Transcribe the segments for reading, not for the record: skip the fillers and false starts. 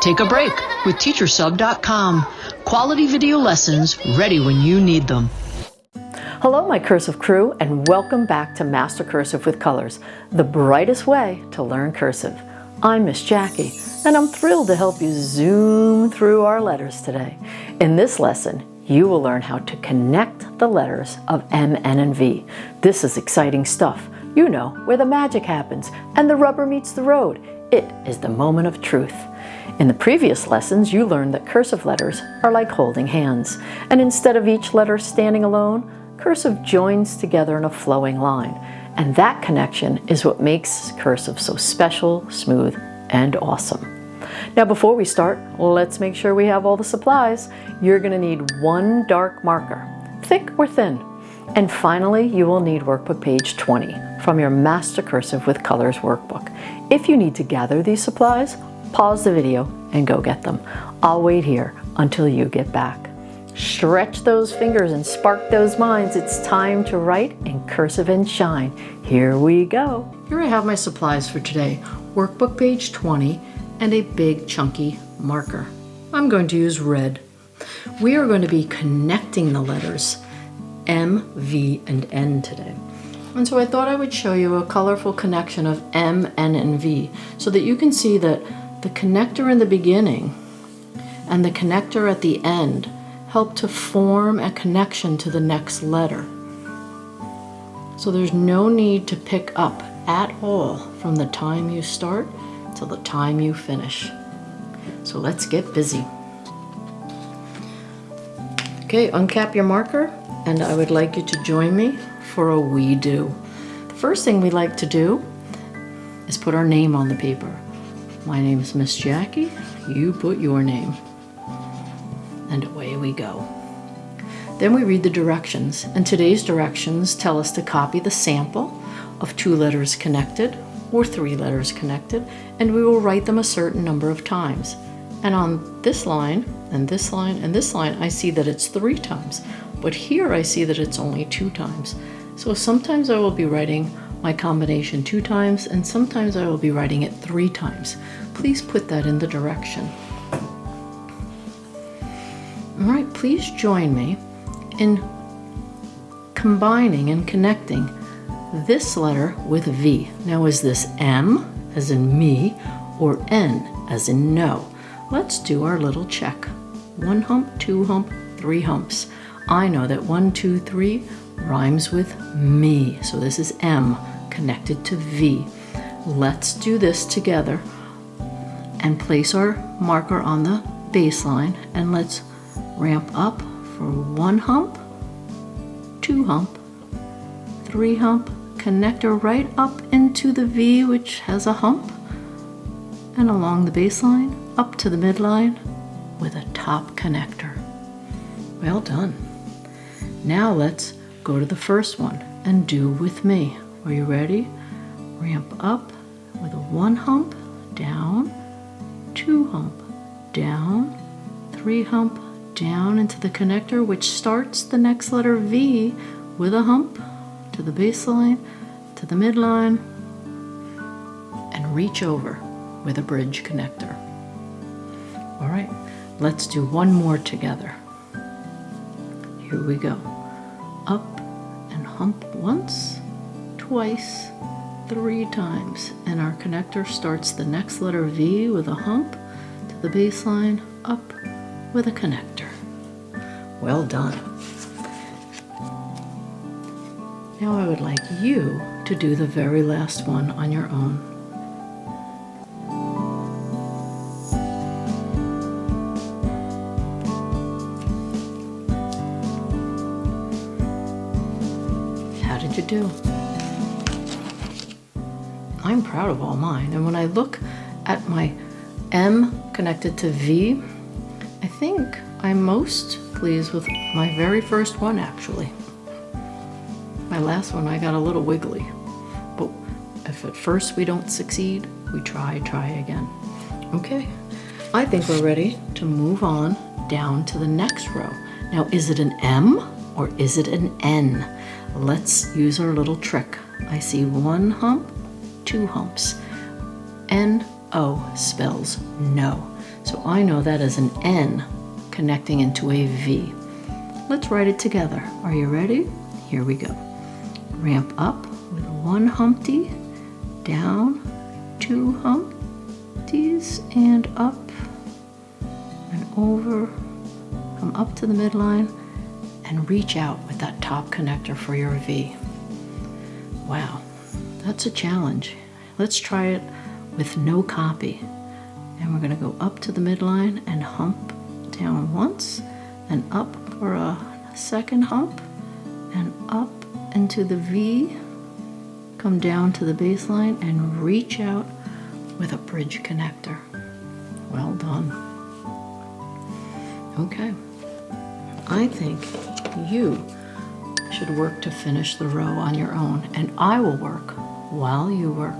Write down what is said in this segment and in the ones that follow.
Take a break with teachersub.com. Quality video lessons ready when you need them. Hello, my cursive crew, and welcome back to Master Cursive with Colors, the brightest way to learn cursive. I'm Miss Jackie, and I'm thrilled to help you zoom through our letters today. In this lesson, you will learn how to connect the letters of M, N, and V. This is exciting stuff. You know, where the magic happens and the rubber meets the road. It is the moment of truth. In the previous lessons, you learned that cursive letters are like holding hands, and instead of each letter standing alone, cursive joins together in a flowing line. And that connection is what makes cursive so special, smooth, and awesome. Now before we start, let's make sure we have all the supplies. You're going to need one dark marker, thick or thin. And finally, you will need workbook page 20 from your Master Cursive with Colors workbook. If you need to gather these supplies, pause the video and go get them. I'll wait here until you get back. Stretch those fingers and spark those minds. It's time to write in cursive and shine. Here we go. Here I have my supplies for today. Workbook page 20 and a big chunky marker. I'm going to use red. We are going to be connecting the letters M, V, and N today. And so I thought I would show you a colorful connection of M, N, and V so that you can see that the connector in the beginning and the connector at the end help to form a connection to the next letter. So there's no need to pick up at all from the time you start till the time you finish. So let's get busy. Okay, uncap your marker, and I would like you to join me for a we do. The first thing we like to do is put our name on the paper. My name is Miss Jackie, you put your name. And away we go. Then we read the directions, and today's directions tell us to copy the sample of 2 letters connected or 3 letters connected, and we will write them a certain number of times. And on this line, and this line, and this line, I see that it's 3 times, but here I see that it's only 2 times. So sometimes I will be writing my combination 2 times, and sometimes I will be writing it 3 times. Please put that in the direction. All right, please join me in combining and connecting this letter with V. Now, is this M, as in me, or N, as in no? Let's do our little check. 1 hump, 2 hump, 3 humps. I know that 1, 2, 3 rhymes with me, so this is M connected to V. Let's do this together and place our marker on the baseline, and let's ramp up for 1 hump, 2 hump, 3 hump, connector right up into the V, which has a hump, and along the baseline up to the midline with a top connector. Well done. Now let's go to the first one and do with me. Are you ready? Ramp up with a 1 hump, down, 2 hump, down, 3 hump, down into the connector, which starts the next letter V with a hump to the baseline, to the midline, and reach over with a bridge connector. All right, let's do one more together. Here we go. Up and hump once, twice, 3 times, and our connector starts the next letter V with a hump to the baseline, up with a connector. Well done. Now I would like you to do the very last one on your own. How did you do? I'm proud of all mine, and when I look at my M connected to V, I think I'm most pleased with my very first one, actually. My last one, I got a little wiggly. But if at first we don't succeed, we try again. Okay, I think we're ready to move on down to the next row. Now, is it an M or is it an N? Let's use our little trick. I see 1 hump, 2 humps. N-O spells no. So I know that is an N connecting into a V. Let's write it together. Are you ready? Here we go. Ramp up with one Humpty, down 2 Humpties, and up and over. Come up to the midline and reach out with that top connector for your V. Wow, that's a challenge. Let's try it with no copy. And we're going to go up to the midline and hump down once, and up for a second hump, and up into the V, come down to the baseline and reach out with a bridge connector. Well done. Okay, I think you should work to finish the row on your own, and I will work while you work.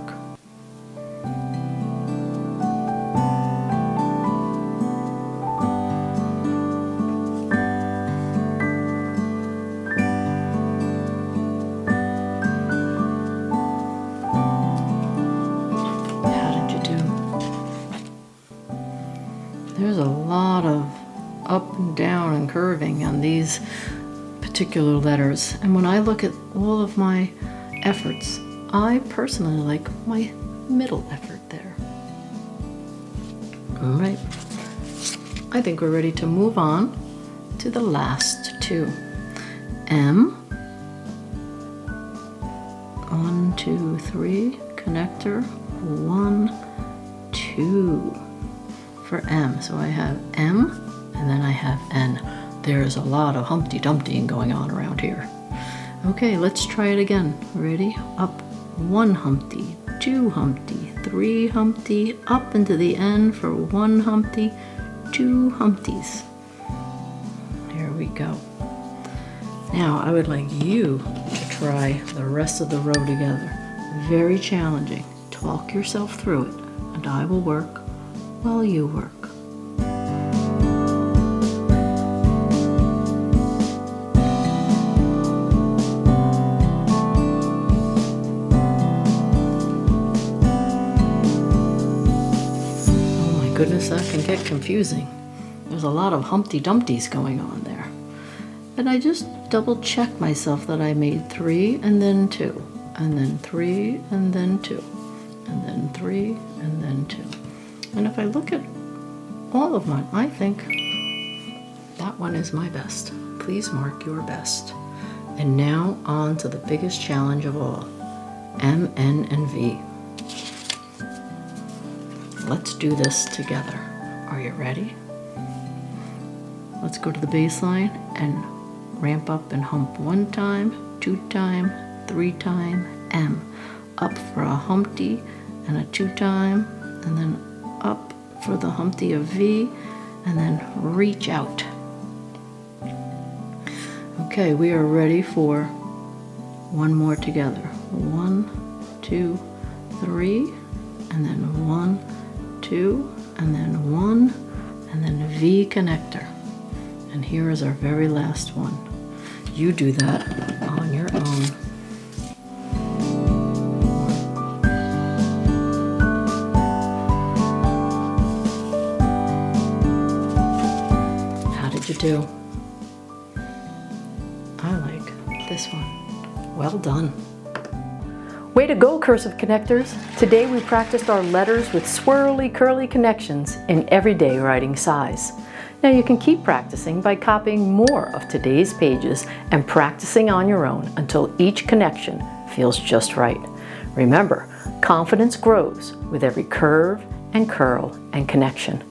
There's a lot of up and down and curving on these particular letters, and when I look at all of my efforts, I personally like my middle effort there. All right, I think we're ready to move on to the last two. M, 1, 2, 3, connector, 1, 2. For M. So I have M and then I have N. There's a lot of Humpty Dumptying going on around here. Okay, let's try it again. Ready? Up 1 Humpty, 2 Humpty, 3 Humpty, up into the N for 1 Humpty, 2 Humpties. Here we go. Now I would like you to try the rest of the row together. Very challenging. Talk yourself through it, and I will work while you work. Oh my goodness, that can get confusing. There's a lot of Humpty Dumpties going on there. And I just double check myself that I made 3 and then 2, and then 3 and then 2, and then 3 and then 2. And if I look at all of mine, I think that one is my best. Please mark your best. And now on to the biggest challenge of all, M, N, and V. Let's do this together. Are you ready? Let's go to the baseline and ramp up and hump 1 time, 2 time, 3 time, M. Up for a Humpty and a 2 time, and then up for the Humpty of V, and then reach out. Okay, we are ready for one more together. 1, 2, 3, and then 1, 2, and then 1, and then V connector. And here is our very last one. You do that on your own. You do. I like this one. Well done. Way to go, Cursive Connectors. Today we practiced our letters with swirly curly connections in everyday writing size. Now you can keep practicing by copying more of today's pages and practicing on your own until each connection feels just right. Remember, confidence grows with every curve and curl and connection.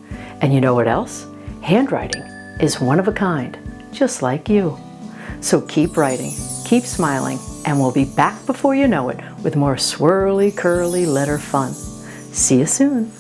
And you know what else? Handwriting is one of a kind, just like you. So keep writing, keep smiling, and we'll be back before you know it with more swirly, curly letter fun. See you soon.